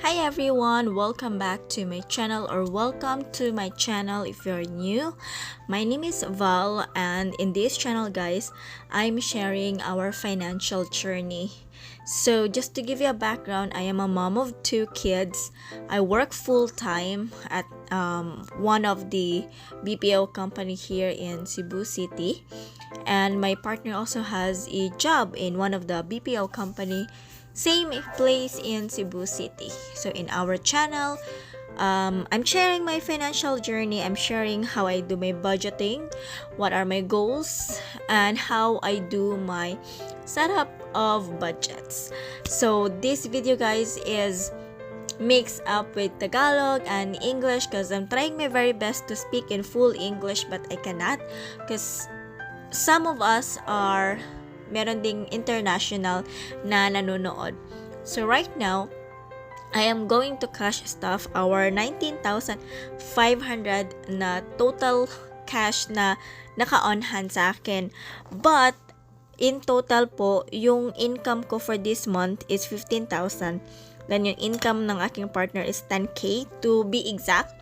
Hi everyone, welcome back to my channel or welcome to my channel if you're new. My name is Val and in this channel guys, I'm sharing our financial journey. So just to give you a background, I am a mom of two kids. I work full-time at one of the BPO company here in Cebu City. And my partner also has a job in one of the BPO company same place in Cebu City. So in our channel, I'm sharing my financial journey. I'm sharing how I do my budgeting, what are my goals, and how I do my setup of budgets. So this video guys is mixed up with Tagalog and English because I'm trying my very best to speak in full English but I cannot because some of us are meron ding international na nanonood. So right now, I am going to cash stuff our 19,500 na total cash na naka-on hand sa akin. But in total po, yung income ko for this month is 15,000. Then yung income ng aking partner is 10K to be exact.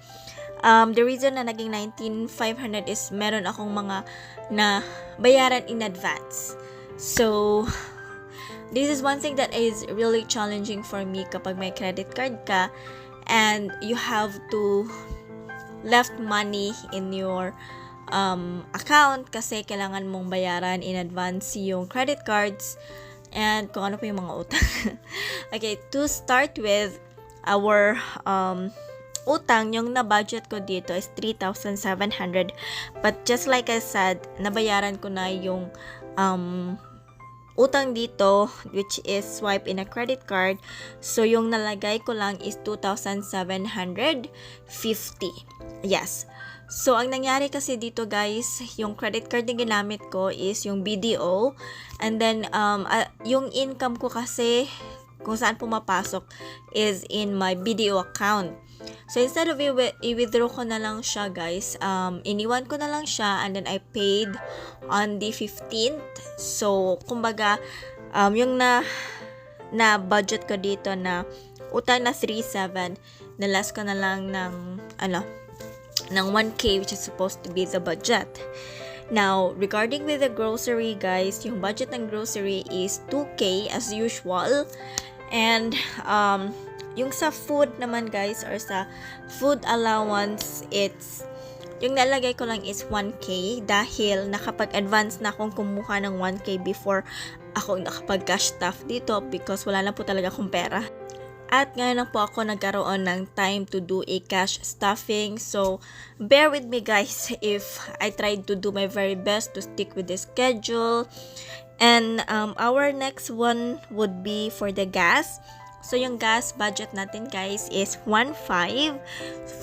The reason na naging 19,500 is meron akong mga na bayaran in advance. So, this is one thing that is really challenging for me kapag may credit card ka and you have to left money in your account kasi kailangan mong bayaran in advance yung credit cards and kung ano pa yung mga utang. Okay, to start with, our utang, yung na-budget ko dito is 3,700. But just like I said, nabayaran ko na yung utang dito, which is swipe in a credit card. So, yung nalagay ko lang is 2,750. Yes. So, ang nangyari kasi dito guys, yung credit card na ginamit ko is yung BDO. And then, yung income ko kasi, kung saan pumapasok, is in my BDO account. So, instead of i-withdraw ko na lang siya, guys, iniwan ko na lang siya and then I paid on the 15th. So, kumbaga, yung na budget ko dito na utang na 3,700, nalas ko na lang ng 1K which is supposed to be the budget. Now, regarding with the grocery, guys, yung budget ng grocery is 2K as usual. And, yung sa food naman guys or sa food allowance, it's yung nalagay ko lang is 1K dahil nakapag-advance na akong kumuha ng 1K before ako nakapag-cash stuff dito because wala na po talaga akong pera. At ngayon lang po ako nagkaroon ng time to do a cash stuffing. So, bear with me guys if I tried to do my very best to stick with the schedule. And our next one would be for the gas. So, yung gas budget natin guys is 1,500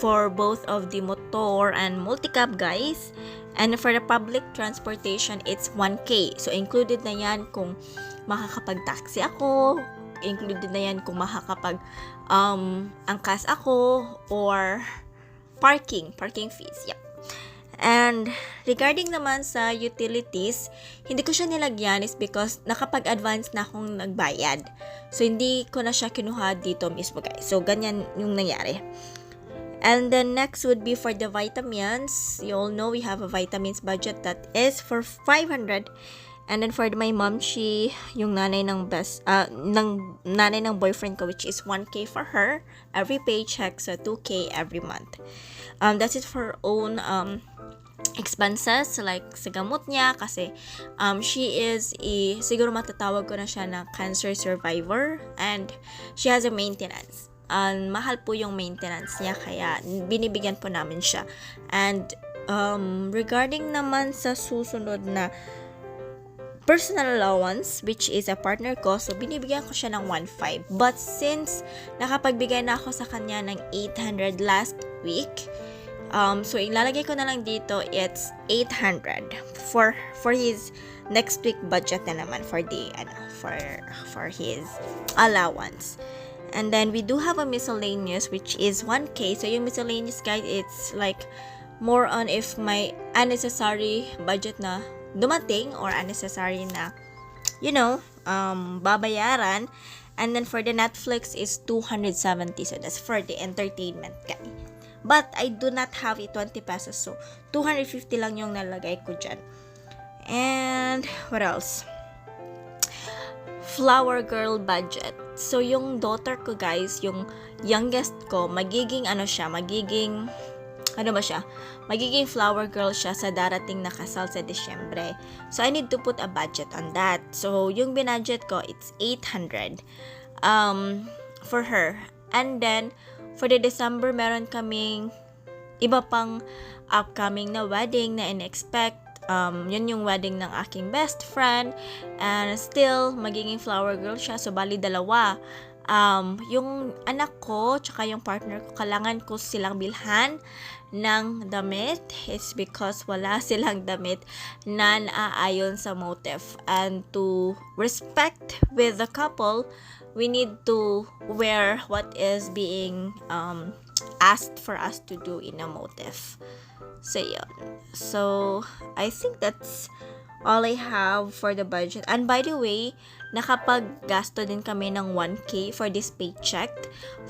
for both of the motor and multi-cab guys. And for the public transportation, it's 1K. So, included na yan kung makakapag-taxi ako, included na yan kung makakapag angkas ako, or parking fees. Yep. And regarding naman sa utilities, hindi ko siya nilagyan is because nakapag-advance na akong nagbayad. So, hindi ko na siya kinuha dito mismo guys. So, ganyan yung nangyari. And then next would be for the vitamins. You all know we have a vitamins budget that is for 500. And then for my mom, yung nanay ng nanay ng boyfriend ko, which is 1K for her every paycheck, so 2K every month. That's it for own expenses, like sa gamot niya kasi she is siguro matatawag ko na siya na cancer survivor and she has a maintenance. Mahal po yung maintenance niya kaya binibigyan po namin siya. And regarding naman sa susunod na personal allowance, which is a partner ko, so binibigyan ko siya ng 1,500. But since nakapagbigay na ako sa kanya ng 800 last week, so ilalagay ko na lang dito, it's 800 for his next week budget na naman for the for his allowance. And then we do have a miscellaneous which is 1K. So yung miscellaneous guys, it's like more on if my unnecessary budget na dumating or unnecessary na babayaran. And then for the Netflix is 270. So that's for the entertainment, guys. But I do not have a 20 pesos. So 250 lang yung nalagay ko dyan. And what else? Flower girl budget. So yung daughter ko, guys, yung youngest ko, magiging flower girl siya sa darating na kasal sa Disyembre. So I need to put a budget on that. So yung binudget ko, it's 800 for her. And then for the December, meron kaming iba pang upcoming na wedding na in-expect. Yun yung wedding ng aking best friend, and still magiging flower girl siya, so bali dalawa. Yung anak ko tsaka yung partner ko, kailangan ko silang bilhan ng damit. It's because wala silang damit na naaayon sa motif, and to respect with the couple, we need to wear what is being asked for us to do in a motif. So, yun. So, I think that's all I have for the budget. And by the way, nakapaggasto din kami ng 1K for this paycheck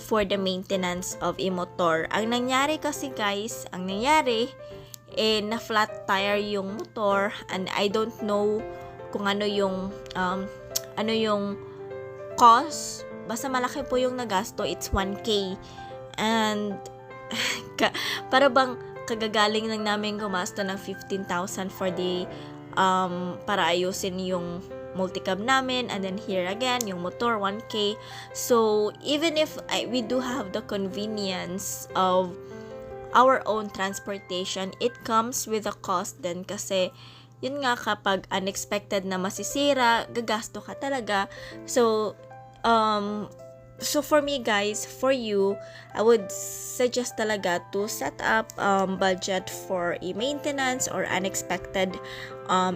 for the maintenance of a motor. Ang nangyari kasi, guys, na flat tire yung motor, and I don't know kung ano yung cost. Basta malaki po yung nagasto. It's 1K. And para bang kagagaling lang namin gumasto ng 15,000 for the para ayusin yung multicab namin, and then here again yung motor 1K. So even if we do have the convenience of our own transportation, it comes with a cost din, kasi yun nga, kapag unexpected na masisira, gagasto ka talaga. So for me, guys, for you, I would suggest talaga to set up budget for a maintenance or unexpected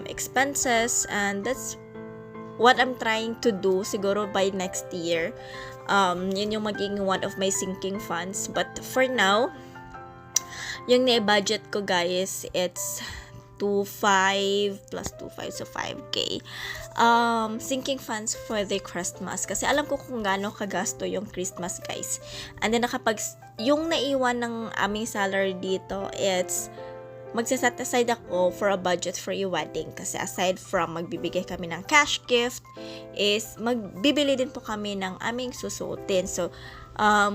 expenses, and that's what I'm trying to do siguro by next year. Yun yung maging one of my sinking funds. But for now, yung na-budget ko, guys, it's 2.5 plus 2.5, so 5K. Sinking funds for the Christmas. Kasi alam ko kung gaano kagasto yung Christmas, guys. And then yung naiwan ng aming salary dito, it's magsaset aside ako for a budget for a wedding. Kasi aside from magbibigay kami ng cash gift, is magbibili din po kami ng aming susuotin. So,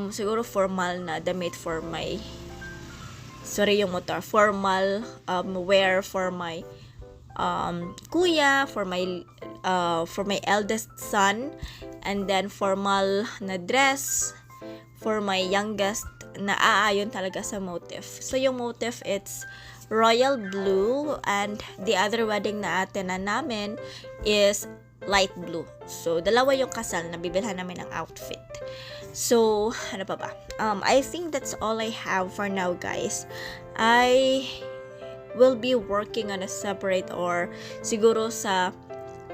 siguro formal na damit for my formal wear for my kuya, for my eldest son, and then formal na dress for my youngest na aayon talaga sa motif. So yung motif, it's royal blue, and the other wedding na atenan namin is light blue. So dalawa yung kasal na bibilhan namin ng outfit. So, ano pa ba? I think that's all I have for now, guys. I will be working on a separate, or siguro sa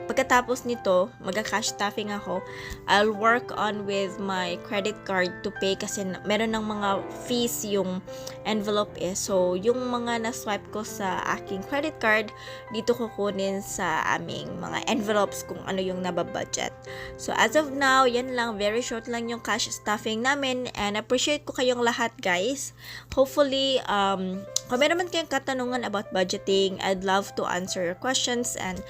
pagkatapos nito, magka-cash staffing ako. I'll work on with my credit card to pay, kasi meron ng mga fees yung envelope So, yung mga na-swipe ko sa aking credit card, dito ko kunin sa aming mga envelopes kung ano yung nababudget. So, as of now, yan lang. Very short lang yung cash staffing namin, and appreciate ko kayong lahat, guys. Hopefully, kung meron man kayong katanungan about budgeting, I'd love to answer your questions, and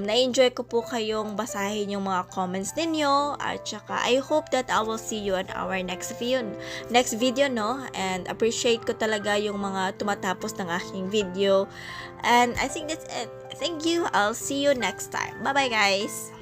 na-enjoy ko po kayong basahin yung mga comments ninyo, at saka I hope that I will see you on our next video, no? And appreciate ko talaga yung mga tumatapos ng aking video, and I think that's it. Thank you. I'll see you next time. Bye bye, guys.